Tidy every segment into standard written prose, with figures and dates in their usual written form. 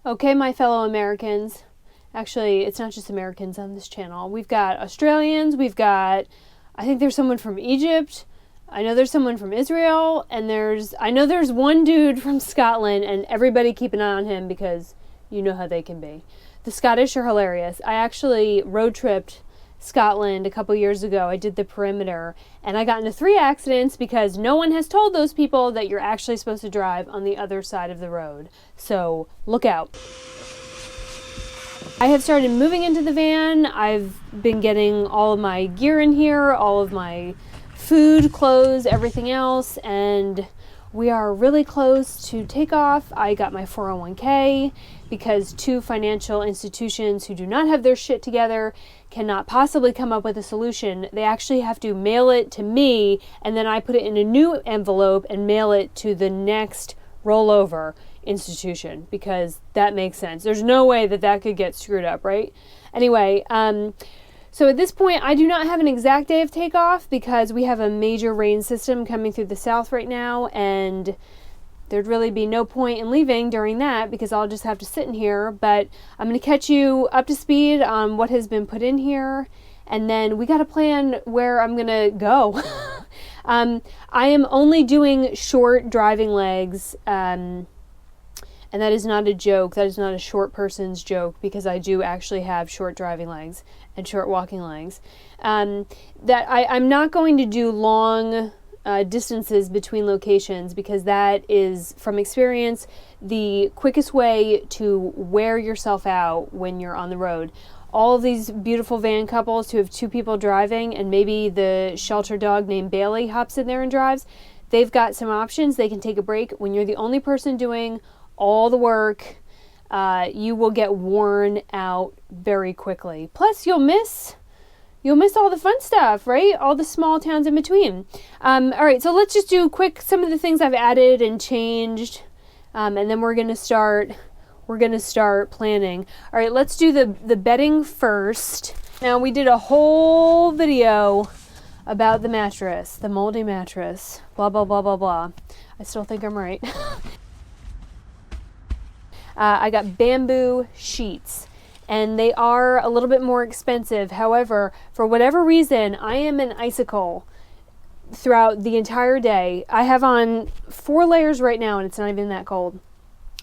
Okay, my fellow Americans. Actually, it's not just Americans on this channel. We've got Australians, I think there's someone from Egypt, I know there's someone from Israel, and I know there's one dude from Scotland, and everybody keep an eye on him because you know how they can be. The Scottish are hilarious. I actually road tripped Scotland a couple years ago. I did the perimeter, and I got into 3 accidents because no one has told those people that you're actually supposed to drive on the other side of the road. So look out. I have started moving into the van. I've been getting all of my gear in here, all of my food, clothes, everything else, and we are really close to takeoff. I got my 401k because 2 financial institutions who do not have their shit together cannot possibly come up with a solution. They actually have to mail it to me, and then I put it in a new envelope and mail it to the next rollover institution, because that makes sense. There's no way that could get screwed up, right? Anyway, so at this point, I do not have an exact day of takeoff because we have a major rain system coming through the south right now, and there'd really be no point in leaving during that because I'll just have to sit in here. But I'm going to catch you up to speed on what has been put in here, and then we got to plan where I'm going to go. I am only doing short driving legs, and that is not a joke. That is not a short person's joke, because I do actually have short driving legs and short walking legs. I'm not going to do long distances between locations, because that is, from experience, the quickest way to wear yourself out when you're on the road. All of these beautiful van couples who have 2 people driving, and maybe the shelter dog named Bailey hops in there and drives, they've got some options. They can take a break. When you're the only person doing all the work, you will get worn out very quickly. Plus, you'll miss all the fun stuff, right? All the small towns in between. All right, so let's just do quick some of the things I've added and changed, and then we're gonna start planning. All right, let's do the bedding first. Now, we did a whole video about the mattress, the moldy mattress, blah blah blah blah blah. I still think I'm right. I got bamboo sheets, and they are a little bit more expensive. However, for whatever reason, I am an icicle throughout the entire day. I have on 4 layers right now, and it's not even that cold.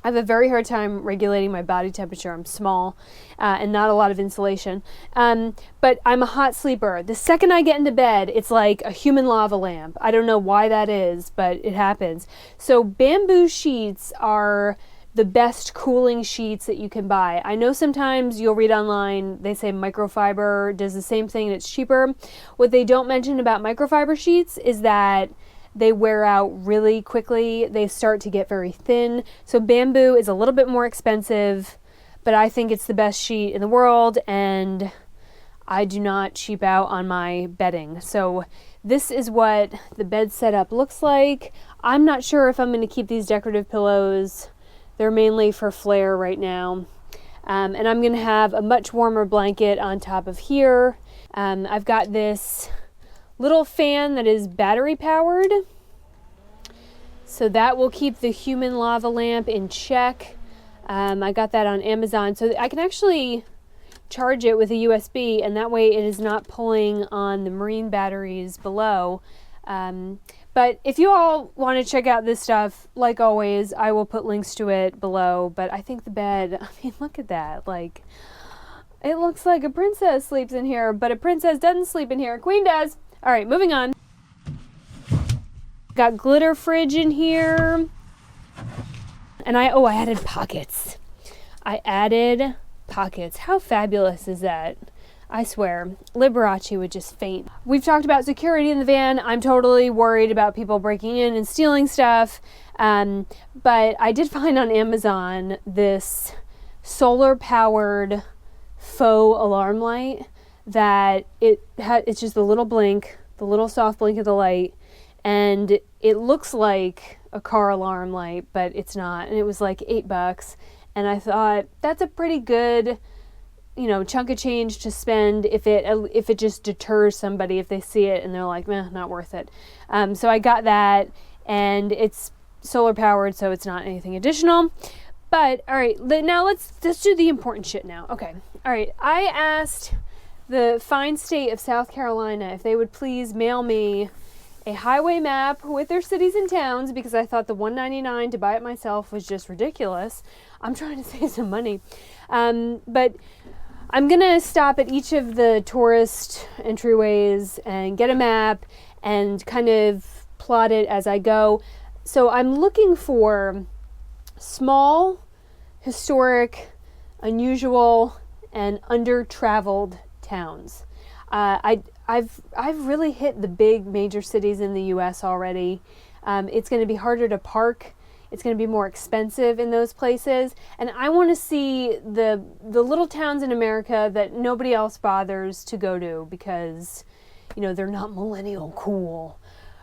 I have a very hard time regulating my body temperature. I'm small and not a lot of insulation. But I'm a hot sleeper. The second I get into bed, it's like a human lava lamp. I don't know why that is, but it happens. So bamboo sheets are the best cooling sheets that you can buy. I know sometimes you'll read online, they say microfiber does the same thing and it's cheaper. What they don't mention about microfiber sheets is that they wear out really quickly. They start to get very thin. So bamboo is a little bit more expensive, but I think it's the best sheet in the world, and I do not cheap out on my bedding. So this is what the bed setup looks like. I'm not sure if I'm going to keep these decorative pillows. They're mainly for flair right now. And I'm going to have a much warmer blanket on top of here. I've got this little fan that is battery powered, so that will keep the human lava lamp in check. I got that on Amazon, so I can actually charge it with a USB, and that way it is not pulling on the marine batteries below. But if you all want to check out this stuff, like always, I will put links to it below. But I think the bed, I mean, look at that. Like, it looks like a princess sleeps in here, but a princess doesn't sleep in here. A queen does. All right, moving on. Got glitter fridge in here. And I added pockets. I added pockets. How fabulous is that? I swear, Liberace would just faint. We've talked about security in the van. I'm totally worried about people breaking in and stealing stuff. But I did find on Amazon this solar-powered faux alarm light that it's just a little blink, the little soft blink of the light, and it looks like a car alarm light, but it's not. And it was like $8. And I thought, that's a pretty good chunk of change to spend if it just deters somebody if they see it and they're like, meh, not worth it. So I got that, and it's solar powered, so it's not anything additional. But all right, now let's do the important shit now. Okay. All right. I asked the fine state of South Carolina if they would please mail me a highway map with their cities and towns, because I thought the $1.99 to buy it myself was just ridiculous. I'm trying to save some money. But I'm going to stop at each of the tourist entryways and get a map and kind of plot it as I go. So I'm looking for small, historic, unusual, and under-traveled towns. I've really hit the big major cities in the U.S. already. It's going to be harder to park. It's going to be more expensive in those places. And I want to see the little towns in America that nobody else bothers to go to because, they're not millennial cool.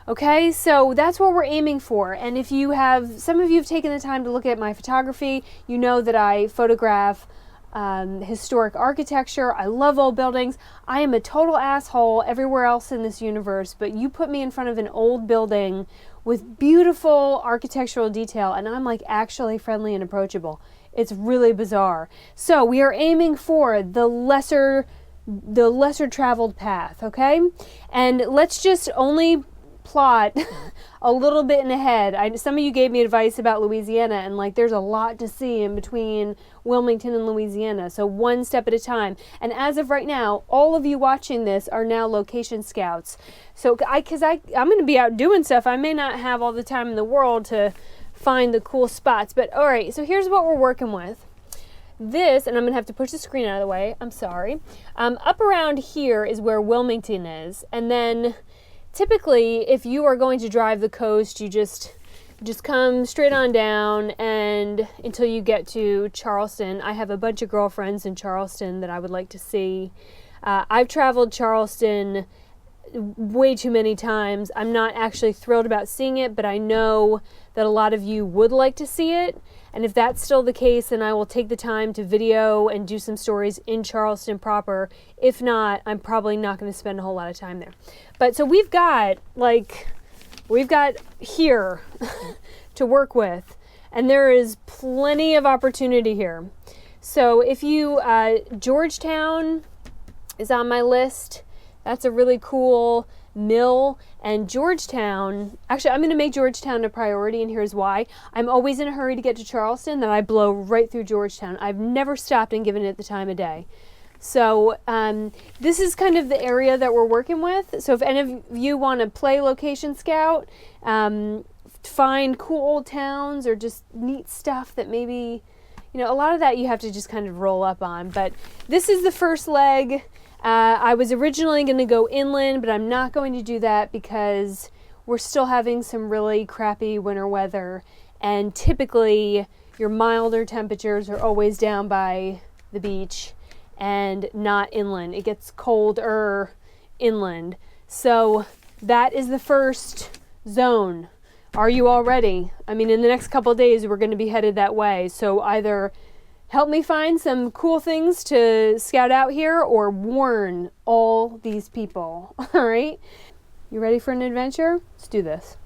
Okay, so that's what we're aiming for. And if some of you have taken the time to look at my photography, you know that I photograph historic architecture. I love old buildings. I am a total asshole everywhere else in this universe, but you put me in front of an old building with beautiful architectural detail, and I'm like actually friendly and approachable. It's really bizarre. So we are aiming for the lesser traveled path, okay? And let's just only plot a little bit in ahead. Some of you gave me advice about Louisiana, and there's a lot to see in between Wilmington and Louisiana, so one step at a time. And as of right now, all of you watching this are now location scouts. So I'm going to be out doing stuff. I may not have all the time in the world to find the cool spots, but all right, so here's what we're working with. This, and I'm going to have to push the screen out of the way, I'm sorry. Up around here is where Wilmington is, and then typically, if you are going to drive the coast, you just come straight on down and until you get to Charleston. I have a bunch of girlfriends in Charleston that I would like to see. I've traveled Charleston way too many times. I'm not actually thrilled about seeing it, but I know that a lot of you would like to see it. And if that's still the case, then I will take the time to video and do some stories in Charleston proper. If not, I'm probably not going to spend a whole lot of time there. But so we've got here to work with, and there is plenty of opportunity here. So if you, Georgetown is on my list. That's a really cool mill. And Georgetown, actually, I'm going to make Georgetown a priority, and here's why. I'm always in a hurry to get to Charleston, then I blow right through Georgetown. I've never stopped and given it the time of day. So this is kind of the area that we're working with. So if any of you want to play location scout, find cool old towns or just neat stuff that maybe, a lot of that you have to just kind of roll up on. But this is the first leg. I was originally going to go inland, but I'm not going to do that because we're still having some really crappy winter weather. And typically your milder temperatures are always down by the beach and not inland. It gets colder inland. So that is the first zone. Are you all ready? I mean, in the next couple of days, we're going to be headed that way. So either help me find some cool things to scout out here or warn all these people. All right? You ready for an adventure? Let's do this.